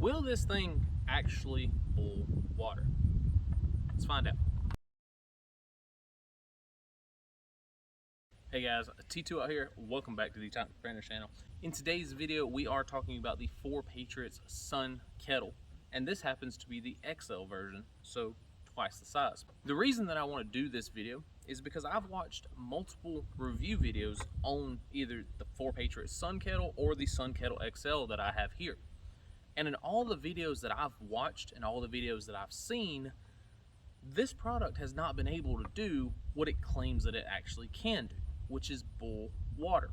Will this thing actually boil water? Let's find out. Hey guys, T2 out here. Welcome back to the Time Preparer channel. In today's video, we are talking about the 4 Patriots Sun Kettle, and this happens to be the XL version, so twice the size. The reason that I want to do this video is because I've watched multiple review videos on either the 4 Patriots Sun Kettle or the Sun Kettle XL that I have here. And in all the videos that I've watched and all the videos that I've seen, this product has not been able to do what it claims that it actually can do, which is boil water.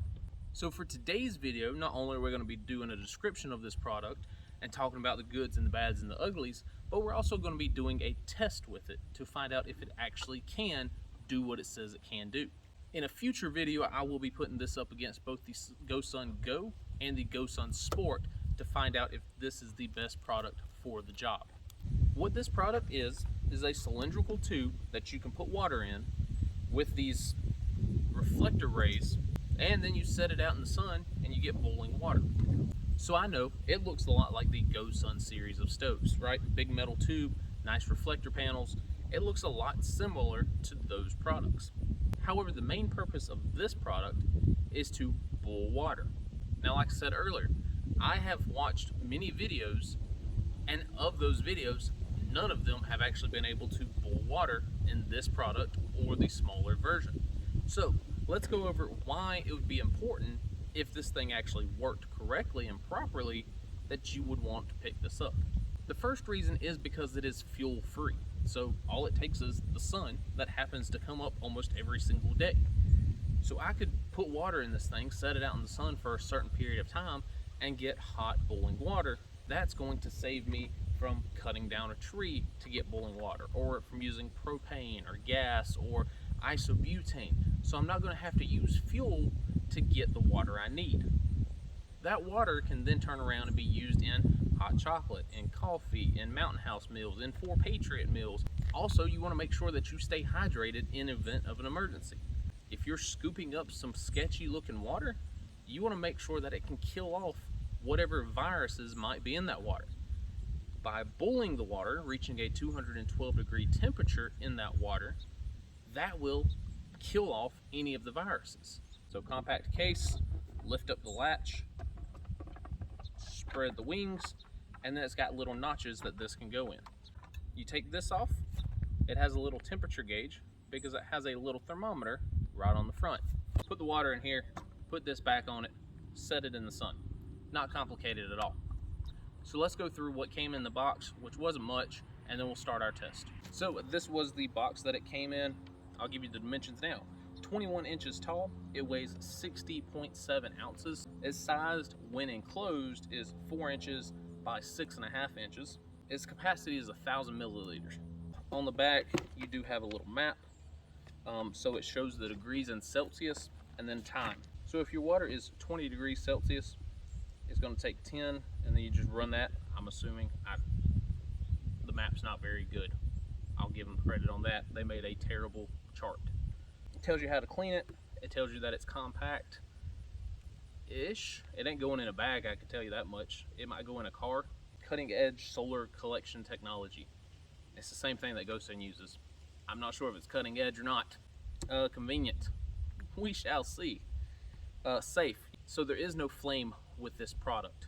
So for today's video, not only are we going to be doing a description of this product and talking about the goods and the bads and the uglies, but we're also going to be doing a test with it to find out if it actually can do what it says it can do. In a future video, I will be putting this up against both the GoSun Go and the GoSun Sport to find out if this is the best product for the job. What this product is a cylindrical tube that you can put water in with these reflector rays, and then you set it out in the sun and you get boiling water. So I know it looks a lot like the GoSun series of stoves, right? Big metal tube, nice reflector panels. It looks a lot similar to those products. However, the main purpose of this product is to boil water. Now, like I said earlier, I have watched many videos, and of those videos, none of them have actually been able to boil water in this product or the smaller version. So let's go over why it would be important, if this thing actually worked correctly and properly, that you would want to pick this up. The first reason is because it is fuel free. So all it takes is the sun that happens to come up almost every single day. So I could put water in this thing, set it out in the sun for a certain period of time, and get hot boiling water. That's going to save me from cutting down a tree to get boiling water, or from using propane or gas or isobutane. So I'm not going to have to use fuel to get the water I need. That water can then turn around and be used in hot chocolate, in coffee, in Mountain House meals, in 4 Patriot meals. Also, you want to make sure that you stay hydrated in event of an emergency. If you're scooping up some sketchy looking water, you want to make sure that it can kill off whatever viruses might be in that water. By boiling the water, reaching a 212-degree temperature in that water, that will kill off any of the viruses. So compact case, lift up the latch, spread the wings, and then it's got little notches that this can go in. You take this off, it has a little temperature gauge because it has a little thermometer right on the front. Put the water in here, put this back on it, set it in the sun. Not complicated at all. So let's go through what came in the box, which wasn't much, and then we'll start our test. So this was the box that it came in. I'll give you the dimensions now. 21 inches tall, it weighs 60.7 ounces. Its sized when enclosed is 4 inches by 6.5 inches. Its capacity is 1,000 milliliters. On the back, you do have a little map. So it shows the degrees in Celsius and then time. So if your water is 20 degrees Celsius, it's going to take 10, and then you just run that. I'm assuming the map's not very good. I'll give them credit on that. They made a terrible chart. It tells you how to clean it. It tells you that it's compact-ish. It ain't going in a bag, I can tell you that much. It might go in a car. Cutting edge solar collection technology. It's the same thing that GoSun uses. I'm not sure if it's cutting edge or not. Convenient. We shall see. Safe. So there is no flame with this product.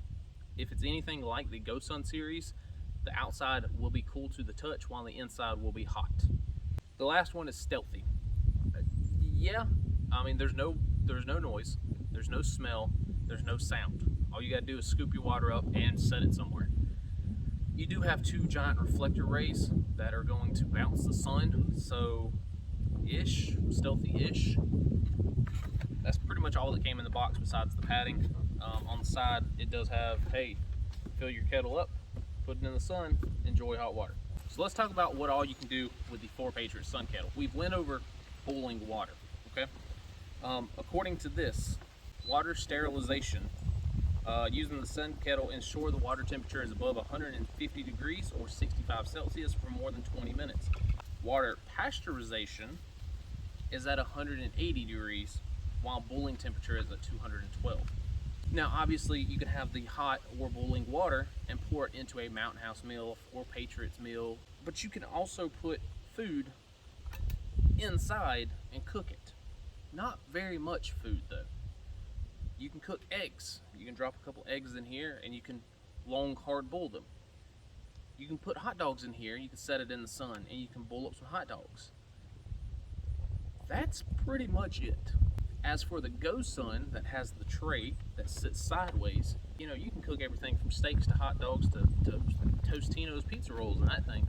If it's anything like the GoSun series, the outside will be cool to the touch while the inside will be hot. The last one is stealthy. Yeah, I mean there's no noise, there's no smell, there's no sound. All you gotta do is scoop your water up and set it somewhere. You do have 2 giant reflector rays that are going to bounce the sun, so stealthy-ish. That's pretty much all that came in the box besides the padding. On the side, it does have, hey, fill your kettle up, put it in the sun, enjoy hot water. So let's talk about what all you can do with the 4 Patriots Sun Kettle. We've went over boiling water, okay? According to this, water sterilization, using the Sun Kettle, ensure the water temperature is above 150 degrees or 65 Celsius for more than 20 minutes. Water pasteurization is at 180 degrees, while boiling temperature is at 212. Now obviously you can have the hot or boiling water and pour it into a Mountain House meal or Patriots meal, but you can also put food inside and cook it. Not very much food though. You can cook eggs. You can drop a couple eggs in here and you can long hard boil them. You can put hot dogs in here, you can set it in the sun and you can boil up some hot dogs. That's pretty much it. As for the GoSun that has the tray that sits sideways, you know, you can cook everything from steaks to hot dogs to Tostinos pizza rolls and that thing.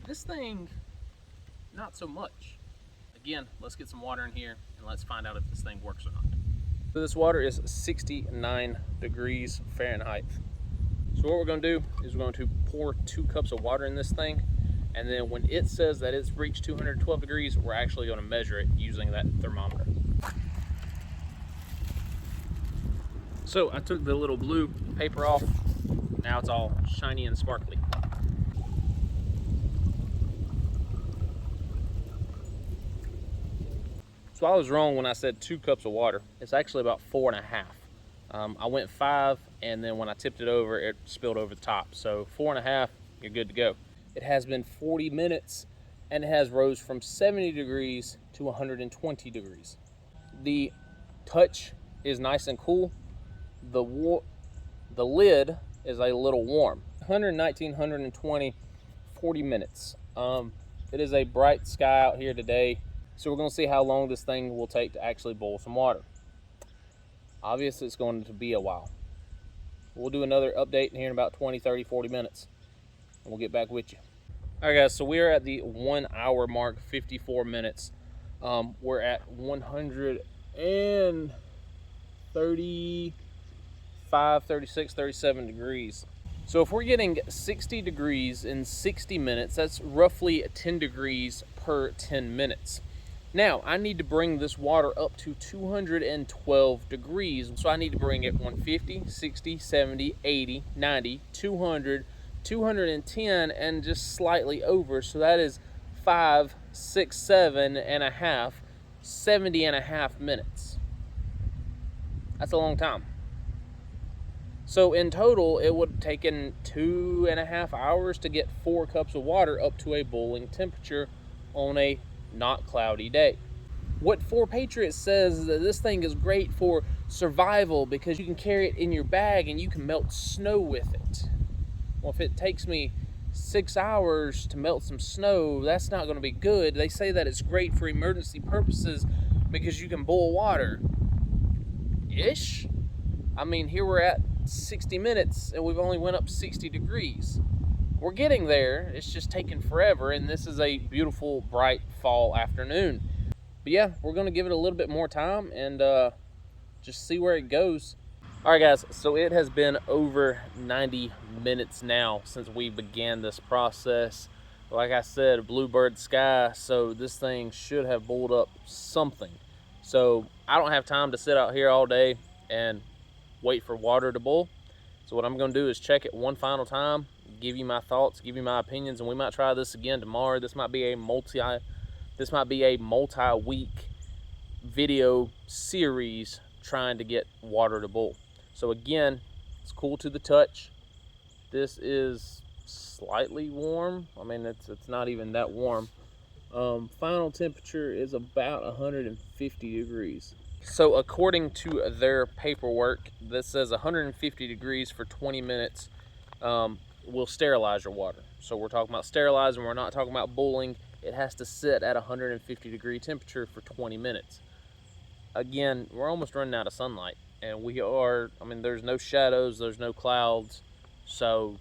This thing, not so much. Again, let's get some water in here and let's find out if this thing works or not. So this water is 69 degrees Fahrenheit. So what we're going to do is we're going to pour 2 cups of water in this thing, and then when it says that it's reached 212 degrees, we're actually going to measure it using that thermometer. So I took the little blue paper off. Now it's all shiny and sparkly. So I was wrong when I said 2 cups of water. It's actually about 4.5. I went 5, and then when I tipped it over, it spilled over the top. So 4.5, you're good to go. It has been 40 minutes, and it has rose from 70 degrees to 120 degrees. The touch is nice and cool. The lid is a little warm. 119, 120, 40 minutes. It is a bright sky out here today, so we're going to see how long this thing will take to actually boil some water. Obviously, it's going to be a while. We'll do another update in here in about 20, 30, 40 minutes, and we'll get back with you. All right, guys, so we are at the 1 hour mark, 54 minutes. We're at 135, 36, 37 degrees. So if we're getting 60 degrees in 60 minutes, that's roughly 10 degrees per 10 minutes. Now, I need to bring this water up to 212 degrees. So I need to bring it 150, 60, 70, 80, 90, 200, 210, and just slightly over. So that is 5, 6, 7 and a half, 70 and a half minutes. That's a long time. So in total, it would have taken 2.5 hours to get 4 cups of water up to a boiling temperature on a not cloudy day. What 4Patriots says is that this thing is great for survival because you can carry it in your bag and you can melt snow with it. Well, if it takes me 6 hours to melt some snow, that's not going to be good. They say that it's great for emergency purposes because you can boil water. Ish? I mean, here we're at 60 minutes and we've only went up 60 degrees. We're getting there, it's just taking forever, and this is a beautiful, bright fall afternoon. But yeah, we're gonna give it a little bit more time and just see where it goes. All right, guys, so it has been over 90 minutes now since we began this process. Like I said, bluebird sky, so this thing should have boiled up something. So I don't have time to sit out here all day and wait for water to boil. So what I'm gonna do is check it one final time, give you my thoughts, give you my opinions, and we might try this again tomorrow. This might be a multi-week video series trying to get water to boil. So again, it's cool to the touch. This is slightly warm. I mean, it's not even that warm. Final temperature is about 150 degrees. So according to their paperwork, this says 150 degrees for 20 minutes will sterilize your water. So we're talking about sterilizing, we're not talking about boiling. It has to sit at 150 degree temperature for 20 minutes. Again, we're almost running out of sunlight, and we are, I mean, there's no shadows, there's no clouds, so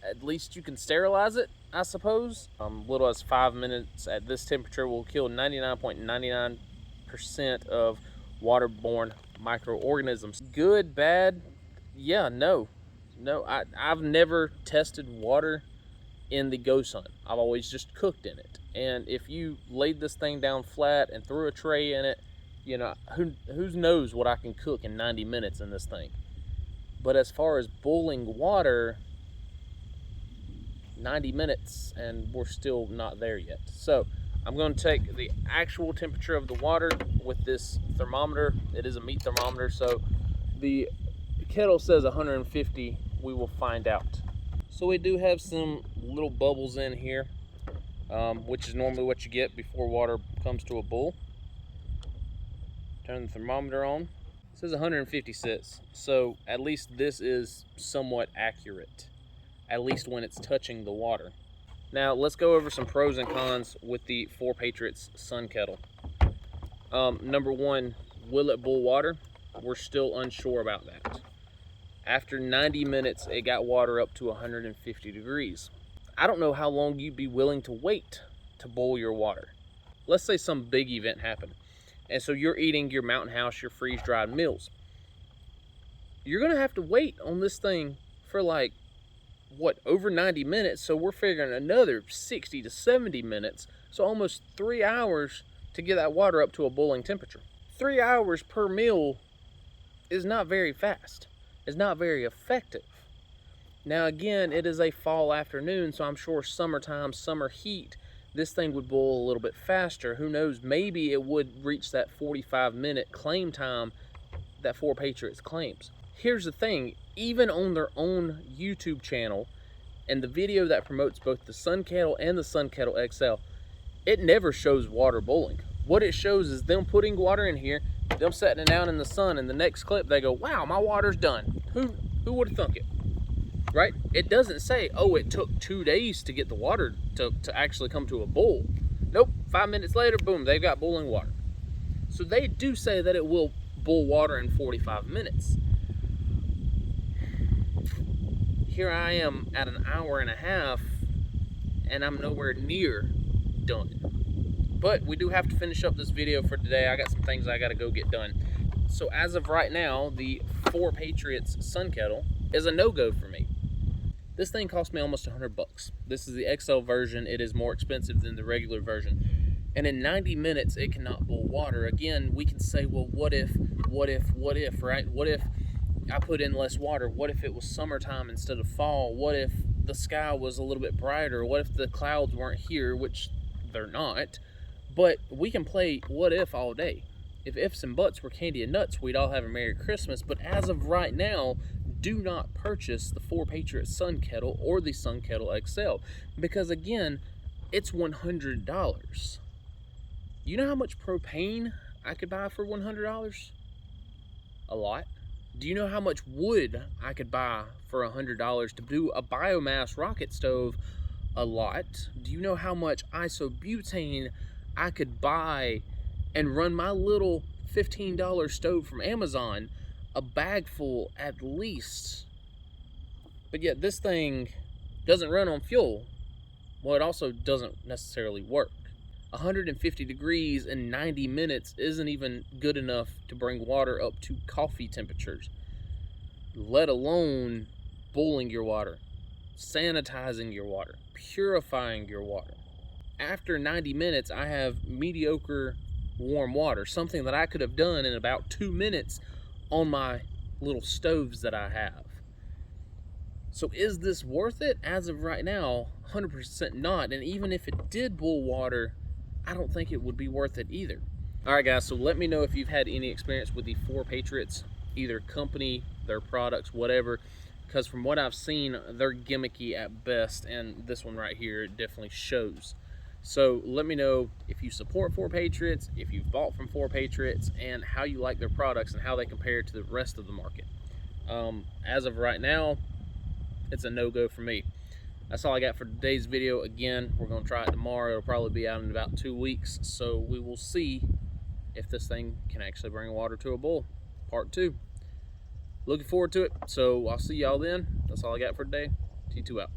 at least you can sterilize it, I suppose. Little as 5 minutes at this temperature will kill 99.99% of waterborne microorganisms. Good, bad? Yeah, no. I've never tested water in the GoSun. I've always just cooked in it. And if you laid this thing down flat and threw a tray in it, you know, who knows what I can cook in 90 minutes in this thing. But as far as boiling water, 90 minutes and we're still not there yet. So I'm going to take the actual temperature of the water with this thermometer. It is a meat thermometer, so the kettle says 150. We will find out. So we do have some little bubbles in here, which is normally what you get before water comes to a boil. Turn the thermometer on. It says 156, so at least this is somewhat accurate, at least when it's touching the water. Now let's go over some pros and cons with the 4 Patriots Sun Kettle. Number one, will it boil water? We're still unsure about that. After 90 minutes, it got water up to 150 degrees. I don't know how long you'd be willing to wait to boil your water. Let's say some big event happened, and so you're eating your Mountain House, your freeze-dried meals. You're gonna have to wait on this thing for like, what, over 90 minutes, so we're figuring another 60 to 70 minutes, so almost 3 hours to get that water up to a boiling temperature. 3 hours per meal is not very fast. It's not very effective. Now again, it is a fall afternoon, so I'm sure summertime, summer heat, this thing would boil a little bit faster. Who knows, maybe it would reach that 45-minute claim time that 4 Patriots claims. Here's the thing, even on their own YouTube channel, and the video that promotes both the Sun Kettle and the Sun Kettle XL, it never shows water boiling. What it shows is them putting water in here, them setting it down in the sun, and the next clip they go, wow, my water's done. Who would have thunk it? Right? It doesn't say, oh, it took 2 days to get the water to actually come to a boil. Nope, 5 minutes later, boom, they've got boiling water. So they do say that it will boil water in 45 minutes. Here I am at an hour and a half, and I'm nowhere near done. But we do have to finish up this video for today. I got some things I gotta go get done. So as of right now, the 4 Patriots Sun Kettle is a no-go for me. This thing cost me almost 100 bucks. This is the XL version. It is more expensive than the regular version. And in 90 minutes, it cannot boil water. Again, we can say, well, what if, right? What if I put in less water? What if it was summertime instead of fall? What if the sky was a little bit brighter? What if the clouds weren't here, which they're not? But we can play what if all day. If ifs and buts were candy and nuts, we'd all have a Merry Christmas. But as of right now, do not purchase the 4 Patriots Sun Kettle or the Sun Kettle XL. Because again, it's $100. You know how much propane I could buy for $100? A lot. Do you know how much wood I could buy for $100 to do a biomass rocket stove? A lot. Do you know how much isobutane I could buy and run my little $15 stove from Amazon, a bag full at least? But yet this thing doesn't run on fuel. Well, it also doesn't necessarily work. 150 degrees in 90 minutes isn't even good enough to bring water up to coffee temperatures, let alone boiling your water, sanitizing your water, purifying your water. After 90 minutes, I have mediocre warm water, something that I could have done in about 2 minutes on my little stoves that I have. So is this worth it? As of right now, 100% not. And even if it did boil water, I don't think it would be worth it either. All right, guys, so let me know if you've had any experience with the 4 Patriots, either company, their products, whatever, because from what I've seen, they're gimmicky at best, and this one right here definitely shows. So let me know if you support 4 Patriots, if you've bought from 4 Patriots, and how you like their products and how they compare to the rest of the market. As of right now, it's a no-go for me. That's all I got for today's video. Again, we're going to try it tomorrow. It'll probably be out in about 2 weeks, so we will see if this thing can actually bring water to a boil. Part 2. Looking forward to it, so I'll see y'all then. That's all I got for today. T2 out.